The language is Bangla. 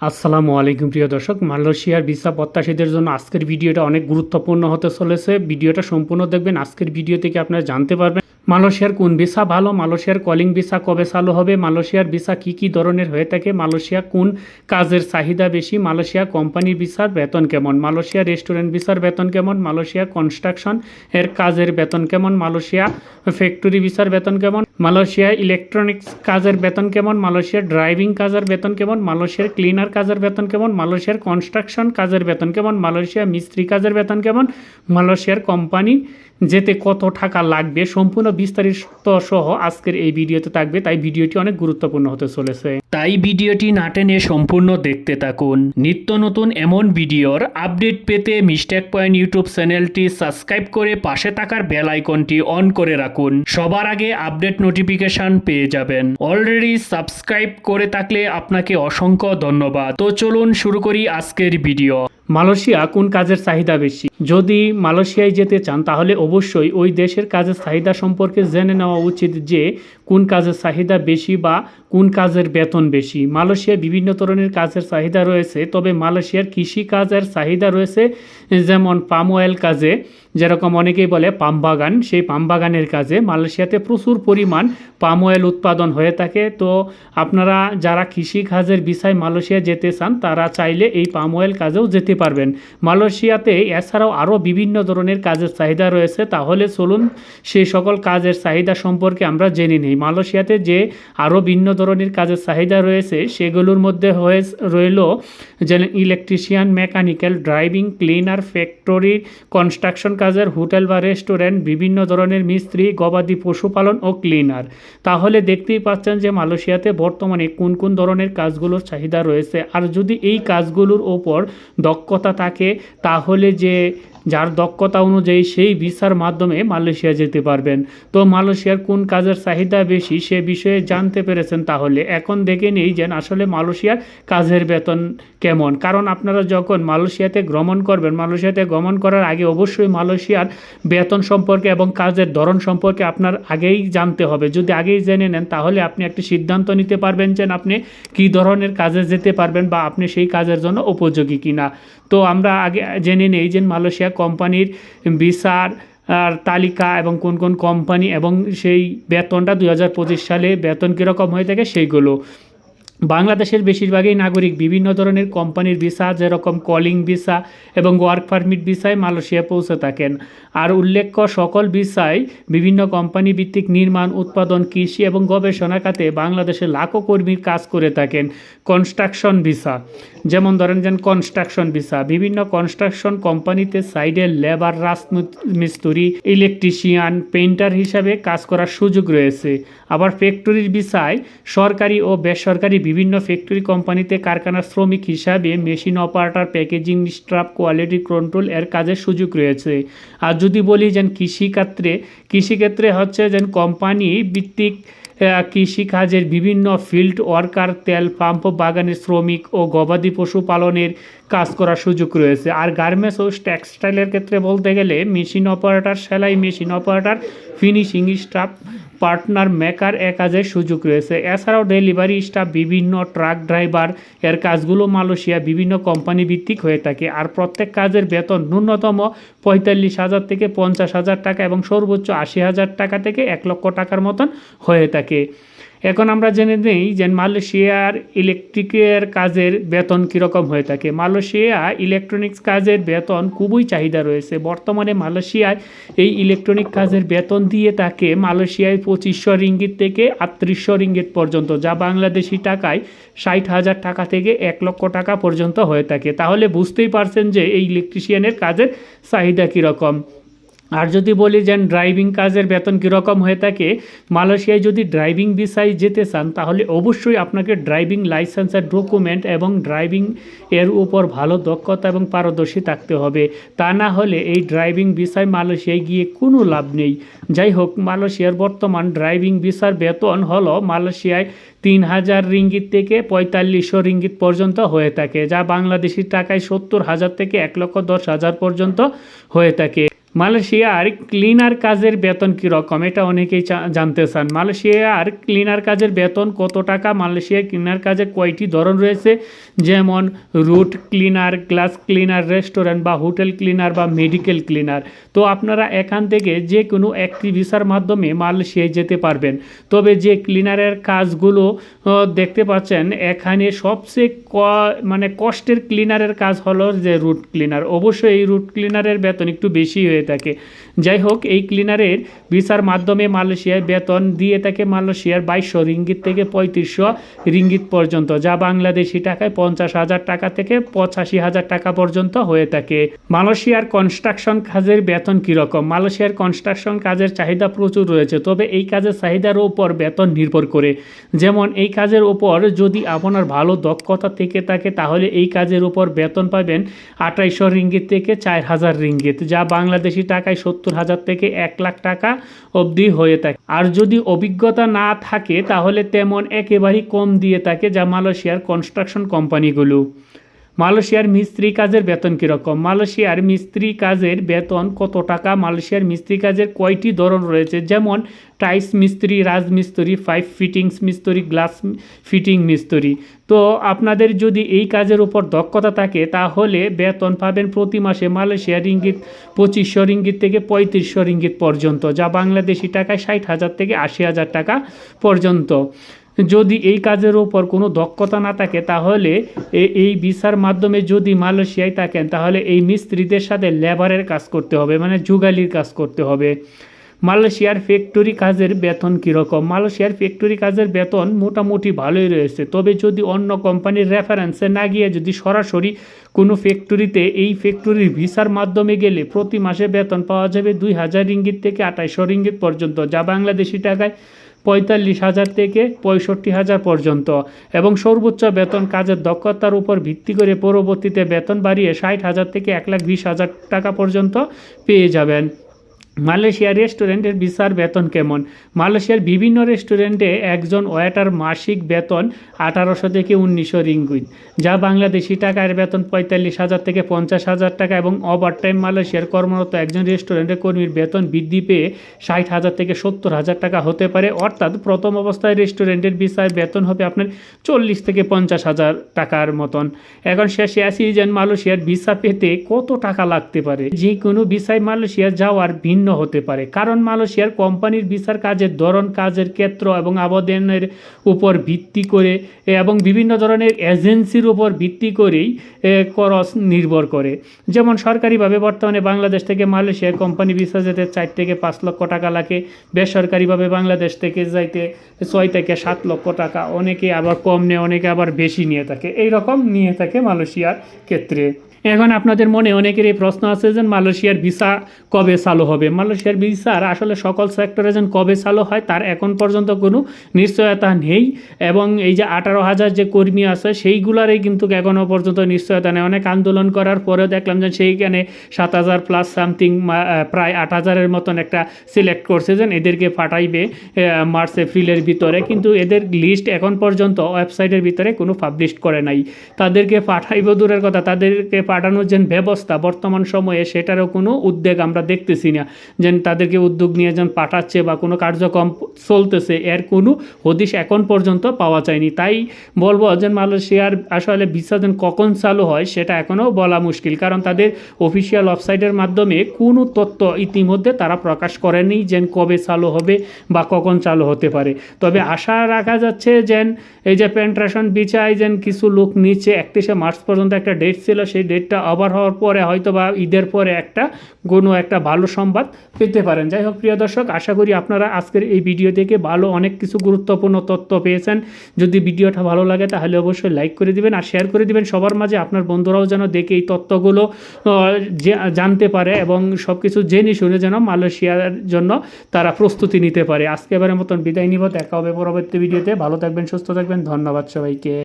আসসালামু আলাইকুম প্রিয় দর্শক, মালয়েশিয়ার ভিসা প্রত্যাশীদের জন্য আজকের ভিডিওটা অনেক গুরুত্বপূর্ণ হতে চলেছে। ভিডিওটা সম্পূর্ণ দেখবেন। আজকের ভিডিও থেকে আপনারা জানতে পারবেন মালয়েশিয়ার কোন ভিসা ভালো, মালয়েশিয়ার কলিং ভিসা কবে চালু হবে, মালয়েশিয়ার ভিসা কি কি ধরনের হয়ে থাকে, মালয়েশিয়া কোন কাজের চাহিদা বেশি, মালয়েশিয়া কোম্পানির ভিসার বেতন কেমন, মালয়েশিয়া রেস্টুরেন্ট ভিসার বেতন কেমন, মালয়েশিয়া কনস্ট্রাকশন এর কাজের বেতন কেমন, মালয়েশিয়া ফ্যাক্টরি ভিসার বেতন কেমন, মালয়েশিয়া ইলেকট্রনিক্স কাজের বেতন কেমন, মালয়েশিয়ার ড্রাইভিং কাজের বেতন কেমন, মালয়েশিয়ার ক্লিনার কাজের বেতন কেমন, মালয়েশিয়ার কনস্ট্রাকশন কাজের বেতন কেমন, মালয়েশিয়া মিস্ত্রি কাজের বেতন কেমন, মালয়েশিয়ার কোম্পানি যেতে কত টাকা লাগবে, সম্পূর্ণ বিস্তারিত সহ আজকের এই ভিডিওতে থাকবে। তাই ভিডিওটি অনেক গুরুত্বপূর্ণ হতে চলেছে, তাই ভিডিওটি না টেনে সম্পূর্ণ দেখতে থাকুন। নিত্য নতুন এমন ভিডিওর আপডেট পেতে মিস্টেক পয়েন্ট ইউটিউব চ্যানেলটি সাবস্ক্রাইব করে পাশে থাকার বেল আইকনটি অন করে রাখুন। সবার আগে আপডেট নোটিফিকেশন পেয়ে যাবেন। অলরেডি সাবস্ক্রাইব করে থাকলে আপনাকে অসংখ্য ধন্যবাদ। তো চলুন শুরু করি আজকের ভিডিও। মালয়েশিয়া কোন কাজের চাহিদা বেশি? যদি মালয়েশিয়ায় যেতে চান তাহলে অবশ্যই ওই দেশের কাজের চাহিদা সম্পর্কে জেনে নেওয়া উচিত যে কোন কাজের চাহিদা বেশি বা কোন কাজের বেতন বেশি। মালয়েশিয়ায় বিভিন্ন ধরনের কাজের চাহিদা রয়েছে, তবে মালয়েশিয়ার কৃষি কাজের চাহিদা রয়েছে, যেমন পাম অয়েল কাজে, যেরকম অনেকেই বলে পাম বাগান, সেই পাম বাগানের কাজে মালয়েশিয়াতে প্রচুর পরিমাণ পাম অয়েল উৎপাদন হয়ে থাকে। তো আপনারা যারা কৃষি কাজের বিষয়ে মালয়েশিয়া যেতে চান তারা চাইলে এই পাম অয়েল কাজেও যেতে পারবেন। মালয়েশিয়াতে এছাড়াও আরও বিভিন্ন ধরনের কাজের চাহিদা রয়েছে, তাহলে চলুন সেই সকল কাজের চাহিদা সম্পর্কে আমরা জেনে নিই। মালয়েশিয়াতে যে আরও ভিন্ন ধরনের কাজের চাহিদা রয়েছে সেগুলোর মধ্যে রইল যে electrician, mechanical, driving, cleaner, factory, construction কাজের, হোটেল বা রেস্টুরেন্ট, বিভিন্ন ধরনের মিস্ত্রি, গবাদি পশুপালন ও ক্লিনার। তাহলে দেখতেই পাচ্ছেন যে মালয়েশিয়াতে বর্তমানে কোন কোন ধরনের কাজগুলোর চাহিদা রয়েছে। আর যদি এই কাজগুলোর ওপর দক্ষতা থাকে তাহলে যার দক্ষতা অনুযায়ী সেই ভিসার মাধ্যমে মালয়েশিয়া যেতে পারবেন। তো মালয়েশিয়ার কোন কাজের চাহিদা বেশি সে বিষয়ে জানতে পেরেছেন, তাহলে এখন দেখে নেই যে আসলে মালয়েশিয়ার কাজের বেতন কেমন। কারণ আপনারা যখন মালয়েশিয়াতে ভ্রমণ করবেন, মালয়েশিয়াতে ভ্রমণ করার আগে অবশ্যই মালয়েশিয়ার বেতন সম্পর্কে এবং কাজের ধরন সম্পর্কে আপনার আগেই জানতে হবে। যদি আগেই জেনে নেন তাহলে আপনি একটি সিদ্ধান্ত নিতে পারবেন যে আপনি কী ধরনের কাজে যেতে পারবেন বা আপনি সেই কাজের জন্য উপযোগী কিনা। তো আমরা আগে জেনে নেই যে মালয়েশিয়া কোম্পানির ভিসার তালিকা এবং কোন কোন কোম্পানি এবং সেই বেতনটা 2025 সালে বেতন কীরকম হয়ে থাকে সেইগুলো। বাংলাদেশের বেশিরভাগই নাগরিক বিভিন্ন ধরনের কোম্পানির ভিসা, যেরকম কলিং ভিসা এবং ওয়ার্ক পারমিট ভিসায় মালয়েশিয়া পৌঁছে থাকেন। আর উল্লেখ্য সকল ভিসায় বিভিন্ন কোম্পানি ভিত্তিক নির্মাণ, উৎপাদন, কৃষি এবং গবেষণা খাতে বাংলাদেশের লাখো কর্মীর কাজ করে থাকেন। কনস্ট্রাকশন ভিসা, যেমন ধরেন কনস্ট্রাকশন ভিসা, বিভিন্ন কনস্ট্রাকশন কোম্পানিতে সাইডে লেবার, রাজমিস্ত্রি, ইলেকট্রিশিয়ান, পেইন্টার হিসাবে কাজ করার সুযোগ রয়েছে। আবার ফ্যাক্টরির ভিসায় সরকারি ও বেসরকারি বিভিন্ন ফ্যাক্টরি কোম্পানিতে কারখানার শ্রমিক হিসাবে machine operator, packaging staff, quality control এর কাজের সুযোগ রয়েছে। আর যদি বলি কৃষিক্ষেত্রে হচ্ছে কোম্পানি ভিত্তিক কৃষিকাজের বিভিন্ন ফিল্ড ওয়ার্কার, তেল পাম্প বাগানের শ্রমিক ও গবাদি পশু পালনের কাজ করার সুযোগ রয়েছে। আর গার্মেন্টস ও টেক্সটাইলের ক্ষেত্রে বলতে গেলে মেশিন অপারেটর, সেলাই machine operator, finishing staff, partner maker এ কাজের সুযোগ রয়েছে। এছাড়াও ডেলিভারি স্টাফ, বিভিন্ন ট্রাক ড্রাইভার এর কাজগুলো মালয়েশিয়া বিভিন্ন কোম্পানি ভিত্তিক হয়ে থাকে। আর প্রত্যেক কাজের বেতন ন্যূনতম 45,000 থেকে 50,000 টাকা এবং সর্বোচ্চ 80,000 টাকা থেকে 1 লক্ষ টাকার মতন হয়ে থাকে। এখন আমরা জেনে নিই যে মালয়েশিয়ার ইলেকট্রিকের কাজের বেতন কীরকম হয়ে থাকে। মালয়েশিয়া ইলেকট্রনিক্স কাজের বেতন খুবই চাহিদা রয়েছে। বর্তমানে মালয়েশিয়ায় এই ইলেকট্রনিক কাজের বেতন দিয়ে থাকে মালয়েশিয়ায় 2500 রিঙ্গিত থেকে 3800 রিঙ্গিত পর্যন্ত, যা বাংলাদেশি টাকায় 60,000 টাকা থেকে 1 লক্ষ টাকা পর্যন্ত হয়ে থাকে। তাহলে বুঝতেই পারছেন যে এই ইলেকট্রিশিয়ানের কাজের চাহিদা কীরকম। আর যদি বলি ড্রাইভিং কাজের বেতন কীরকম হয়ে থাকে, মালয়েশিয়ায় যদি ড্রাইভিং ভিসায় যেতে চান তাহলে অবশ্যই আপনাকে ড্রাইভিং লাইসেন্সের ডকুমেন্ট এবং ড্রাইভিং এর উপর ভালো দক্ষতা এবং পারদর্শী থাকতে হবে। তা না হলে এই ড্রাইভিং ভিসায় মালয়েশিয়ায় গিয়ে কোনো লাভ নেই। যাই হোক, মালয়েশিয়ার বর্তমান ড্রাইভিং ভিসার বেতন হলো মালয়েশিয়ায় 3,000 রিঙ্গিত থেকে 4500 রিঙ্গিত পর্যন্ত হয়ে থাকে, যা বাংলাদেশি টাকায় 70,000 থেকে 1,10,000 পর্যন্ত হয়ে থাকে। মালয়েশিয়ার ক্লিনার কাজের বেতন কীরকম এটা অনেকেই জানতে চান। মালয়েশিয়ার ক্লিনার কাজের বেতন কত টাকা, মালয়েশিয়ার ক্লিনার কাজের কয়টি ধরন রয়েছে, যেমন root cleaner, glass cleaner, restaurant বা হোটেল ক্লিনার বা মেডিকেল ক্লিনার। তো আপনারা এখান থেকে যে কোনো একটি ভিসার মাধ্যমে মালয়েশিয়ায় যেতে পারবেন। তবে যে ক্লিনারের কাজগুলো দেখতে পাচ্ছেন এখানে সবচেয়ে মানে কষ্টের ক্লিনারের কাজ হলো যে রুট ক্লিনার। অবশ্যই এই রুট ক্লিনারের বেতন একটু বেশি হয়ে থাকে। যাই হোক, এই ক্লিনারের ভিসার মাধ্যমে মালয়েশিয়ায় বেতন দিয়ে থাকে মালয়েশিয়ার 2200 রিঙ্গিত থেকে 3500 রিঙ্গিত পর্যন্ত, যা বাংলাদেশি টাকায় 50,000 টাকা থেকে 85,000 টাকা পর্যন্ত হয়ে থাকে। মালয়েশিয়ার কনস্ট্রাকশন কাজের বেতন কীরকম? মালয়েশিয়ার কনস্ট্রাকশন কাজের চাহিদা প্রচুর রয়েছে, তবে এই কাজের চাহিদার উপর বেতন নির্ভর করে। যেমন এই কাজের উপর যদি আপনার ভালো দক্ষতা থেকে থাকে তাহলে এই কাজের উপর বেতন পাবেন 2800 রিঙ্গিত থেকে 4000 রিঙ্গিত, যা বাংলাদেশি টাকায় 70,000 থেকে 1 লাখ টাকা অবধি হয়ে থাকে। আর যদি অভিজ্ঞতা না থাকে তাহলে তেমন একেবারেই কম দিয়ে থাকে, যা মালয়েশিয়ার কনস্ট্রাকশন কোম্পানিগুলো। মালয়েশিয়ার মিস্ত্রি কাজের বেতন কীরকম? মালয়েশিয়ার মিস্ত্রি কাজের বেতন কত টাকা? মালয়েশিয়ার মিস্ত্রি কাজের কয়টি ধরন রয়েছে, যেমন টাইলস মিস্ত্রি, রাজমিস্ত্রি, পাইপ ফিটিংস মিস্ত্রি, গ্লাস ফিটিং মিস্ত্রি। তো আপনাদের যদি এই কাজের উপর দক্ষতা থাকে তাহলে বেতন পাবেন প্রতি মাসে মালয়েশিয়ার রিঙ্গিত 2500 রিঙ্গিত থেকে 3500 রিঙ্গিত পর্যন্ত, যা বাংলাদেশি টাকায় 60,000 থেকে 80,000 টাকা পর্যন্ত। যদি এই কাজের ওপর কোনো দক্ষতা না থাকে তাহলে এই ভিসার মাধ্যমে যদি মালয়েশিয়ায় থাকেন তাহলে এই মিস্ত্রিদের সাথে লেবারের কাজ করতে হবে, মানে যুগালির কাজ করতে হবে। মালয়েশিয়ার ফ্যাক্টরি কাজের বেতন কীরকম? মালয়েশিয়ার ফ্যাক্টরি কাজের বেতন মোটামুটি ভালোই রয়েছে, তবে যদি অন্য কোম্পানির রেফারেন্সে না গিয়ে যদি সরাসরি কোনো ফ্যাক্টরিতে এই ফ্যাক্টরির ভিসার মাধ্যমে গেলে প্রতি মাসে বেতন পাওয়া যাবে 2000 রিঙ্গিত থেকে 2800 রিঙ্গিত পর্যন্ত, যা বাংলাদেশি টাকায় 45,000 থেকে 65,000 পর্যন্ত, এবং সর্বোচ্চ বেতন কাজের দক্ষতার উপর ভিত্তি করে পরবর্তীতে বেতন বাড়িয়ে 60,000 থেকে 1,20,000 টাকা পর্যন্ত পেয়ে যাবেন। মালয়েশিয়ার রেস্টুরেন্টের ভিসার বেতন কেমন? মালয়েশিয়ার বিভিন্ন রেস্টুরেন্টে একজন ওয়েটার মাসিক বেতন 1800 থেকে 1900 রিঙ্গিত, যা বাংলাদেশি টাকার বেতন 45,000 থেকে 50,000 টাকা, এবং ওভারটাইম মালয়েশিয়ার কর্মরত একজন রেস্টুরেন্টের কর্মীর বেতন বৃদ্ধি পেয়ে 60,000 থেকে 70,000 টাকা হতে পারে। অর্থাৎ প্রথম অবস্থায় রেস্টুরেন্টের ভিসার বেতন হবে আপনার 40 থেকে 50,000 টাকার মতন। এখন শেষে আসি যে মালয়েশিয়ার ভিসা পেতে কত টাকা লাগতে পারে। যে কোনো ভিসায় মালয়েশিয়া যাওয়ার ভিন্ন হতে পারে, কারণ মালয়েশিয়ার কোম্পানির ভিসার কাজের ধরন, কাজের ক্ষেত্র এবং আবেদনের উপর ভিত্তি করে এবং বিভিন্ন ধরনের এজেন্সির উপর ভিত্তি করেই খরচ নির্ভর করে। যেমন সরকারিভাবে বর্তমানে বাংলাদেশ থেকে মালয়েশিয়ার কোম্পানি ভিসা যেতে 4 থেকে 5 লক্ষ টাকা লাগে, বেসরকারিভাবে বাংলাদেশ থেকে যাইতে 6 থেকে 7 লক্ষ টাকা, অনেকে আবার কম নেয়, অনেকে আবার বেশি নিয়ে থাকে, এই রকম নিয়ে থাকে মালয়েশিয়ার ক্ষেত্রে। এখন আপনাদের মনে অনেকের এই প্রশ্ন আছে যে মালয়েশিয়ার ভিসা কবে চালু হবে? মালয়েশিয়ার ভিসার আসলে সকল সেক্টরে যেন কবে চালু হয় তার এখন পর্যন্ত কোনো নিশ্চয়তা নেই, এবং এই যে 18,000 যে কর্মী আছে সেইগুলারই কিন্তু এখনও পর্যন্ত নিশ্চয়তা নেই। অনেক আন্দোলন করার পরেও দেখলাম যে সেইখানে 7,000 প্লাস সামথিং, প্রায় 8,000-এর মতন একটা সিলেক্ট করছে যে এদেরকে পাঠাইবে মার্চ এপ্রিলের ভিতরে, কিন্তু এদের লিস্ট এখন পর্যন্ত ওয়েবসাইটের ভিতরে কোনো পাবলিশ করে নাই। তাদেরকে পাঠাইব দূরের কথা, তাদেরকে পাঠানোর যে ব্যবস্থা বর্তমান সময়ে সেটারও কোনো উদ্যোগ আমরা দেখতেছি না, যে তাদেরকে উদ্যোগ নিয়ে যেন পাঠাচ্ছে বা কোনো কার্যক্রম চলতেছে, এর কোনো হদিশ এখন পর্যন্ত পাওয়া যায়নি। তাই বলবো যে মালয়েশিয়ার আসলে ভিসা যেন কখন চালু হয় সেটা এখনও বলা মুশকিল, কারণ তাদের অফিসিয়াল ওয়েবসাইটের মাধ্যমে কোনো তথ্য ইতিমধ্যে তারা প্রকাশ করেনি যে কবে চালু হবে বা কখন চালু হতে পারে। তবে আশা রাখা যাচ্ছে যে এই যে পেন্ট্রেশন ভিসায় যেন কিছু লোক নিচে 31শে মার্চ পর্যন্ত একটা ডেট ছিল, সেই ডেটটা ওভার হওয়ার পরে হয়তো বা ঈদের পরে কোনো একটা ভালো সংবাদ পেতে পারেন। যাই হোক প্রিয় দর্শক, আশা করি আপনারা আজকের এই ভিডিও থেকে ভালো অনেক কিছু গুরুত্বপূর্ণ তথ্য পেয়েছেন। যদি ভিডিওটা ভালো লাগে তাহলে অবশ্যই লাইক করে দিবেন আর শেয়ার করে দিবেন সবার মাঝে, আপনার বন্ধুরাও যেন দেখে এই তথ্যগুলো জানতে পারে এবং সব কিছু জেনে শুনে যেন মালয়েশিয়ার জন্য তারা প্রস্তুতি নিতে পারে। আজকে এবারের মতন বিদায় নিব, দেখা হবে পরবর্তী ভিডিওতে। ভালো থাকবেন, সুস্থ থাকবেন, ধন্যবাদ সবাইকে।